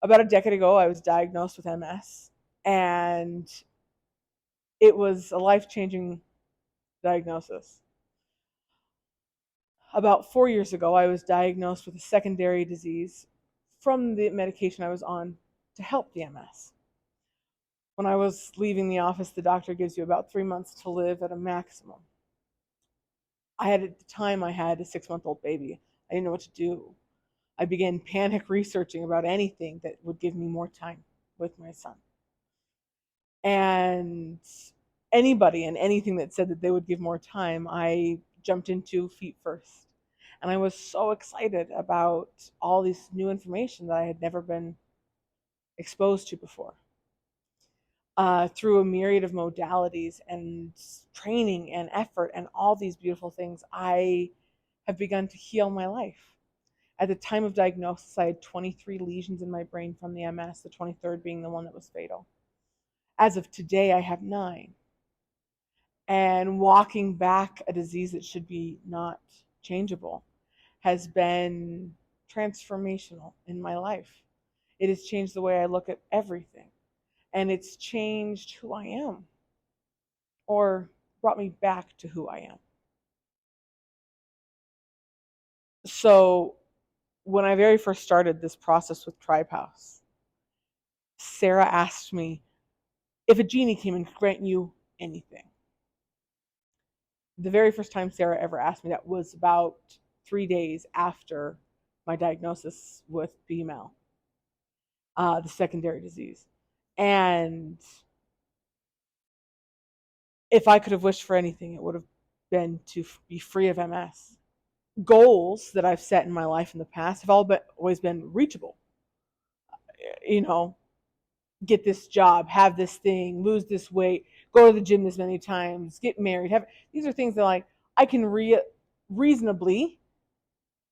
About a decade ago, I was diagnosed with MS, and it was a life-changing diagnosis. About 4 years ago, I was diagnosed with a secondary disease from the medication I was on to help the MS. When I was leaving the office, the doctor gives you about 3 months to live at a maximum. At the time, I had a 6-month-old baby. I didn't know what to do. I began panic researching about anything that would give me more time with my son. And anybody and anything that said that they would give more time, I jumped into feet first. And I was so excited about all this new information that I had never been exposed to before. Through a myriad of modalities and training and effort and all these beautiful things, I have begun to heal my life. At the time of diagnosis, I had 23 lesions in my brain from the MS, the 23rd being the one that was fatal. As of today, I have 9. And walking back a disease that should be not changeable has been transformational in my life. It has changed the way I look at everything. And it's changed who I am, or brought me back to who I am. So when I very first started this process with Tribe House, Sarah asked me if a genie came and could grant you anything. The very first time Sarah ever asked me that was about 3 days after my diagnosis with BML, the secondary disease. And if I could have wished for anything, it would have been to be free of MS. Goals that I've set in my life in the past have always been reachable. You know, get this job, have this thing, lose this weight, go to the gym this many times, get married. These are things that I can reasonably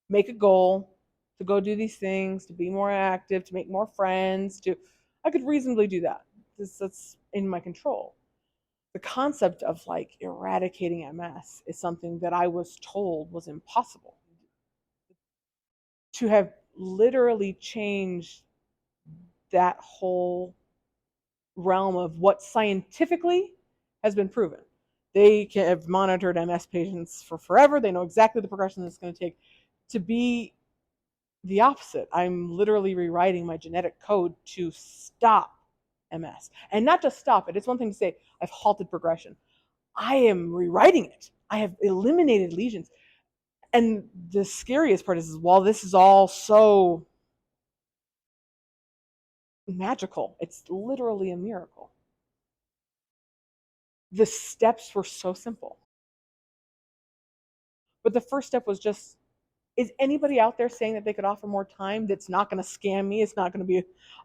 make a goal to go do these things, to be more active, to make more friends. I could reasonably do that. That's in my control. The concept of eradicating MS is something that I was told was impossible. To have literally changed that whole realm of what scientifically has been proven. They have monitored MS patients for forever. They know exactly the progression it's going to take. To be the opposite, I'm literally rewriting my genetic code to stop MS. And not just stop it. It's one thing to say, I've halted progression. I am rewriting it. I have eliminated lesions. And the scariest part is while this is all so magical, it's literally a miracle. The steps were so simple. But the first step was just, is anybody out there saying that they could offer more time that's not going to scam me? It's not going to be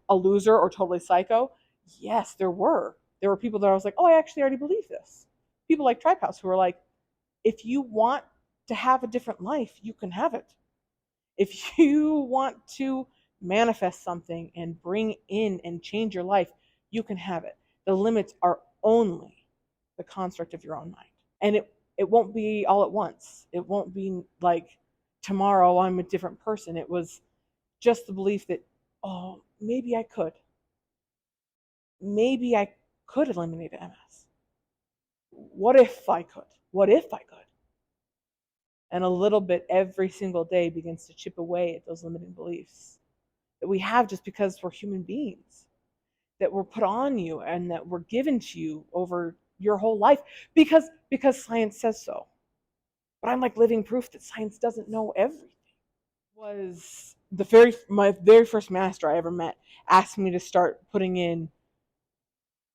a loser or totally psycho? Yes, there were. There were people that I was like, oh, I actually already believe this. People like Tribe House who were like, if you want to have a different life, you can have it. If you want to manifest something and bring in and change your life, you can have it. The limits are only the construct of your own mind. And it won't be all at once. It won't be like tomorrow I'm a different person. It was just the belief that, oh, maybe I could. Maybe I could eliminate MS. What if I could? What if I could? And a little bit every single day begins to chip away at those limiting beliefs that we have just because we're human beings, that were put on you and that were given to you over your whole life because science says so. But I'm like living proof that science doesn't know everything. Was my very first master I ever met asked me to start putting in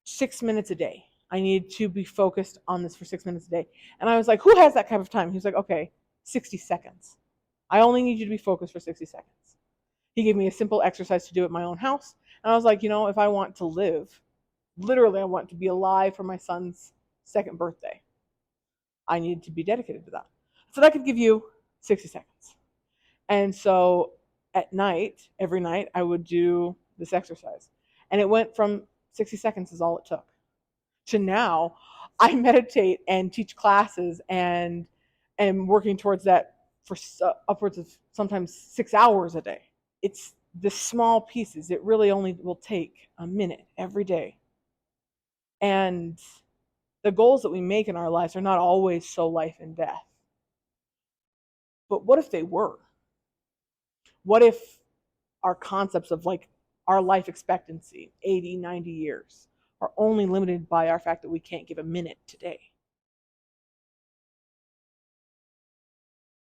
6 minutes a day. I needed to be focused on this for 6 minutes a day. And I was like, who has that kind of time? He was like, okay, 60 seconds. I only need you to be focused for 60 seconds. He gave me a simple exercise to do at my own house. And I was like, if I want to live, literally I want to be alive for my son's 2nd birthday, I need to be dedicated to that. So that could give you 60 seconds. And so at night, every night, I would do this exercise. And it went from 60 seconds is all it took to now I meditate and teach classes and am working towards that for upwards of sometimes 6 hours a day. It's the small pieces. It really only will take a minute every day. And the goals that we make in our lives are not always so life and death. But what if they were? What if our concepts of like our life expectancy, 80, 90 years, are only limited by our fact that we can't give a minute today?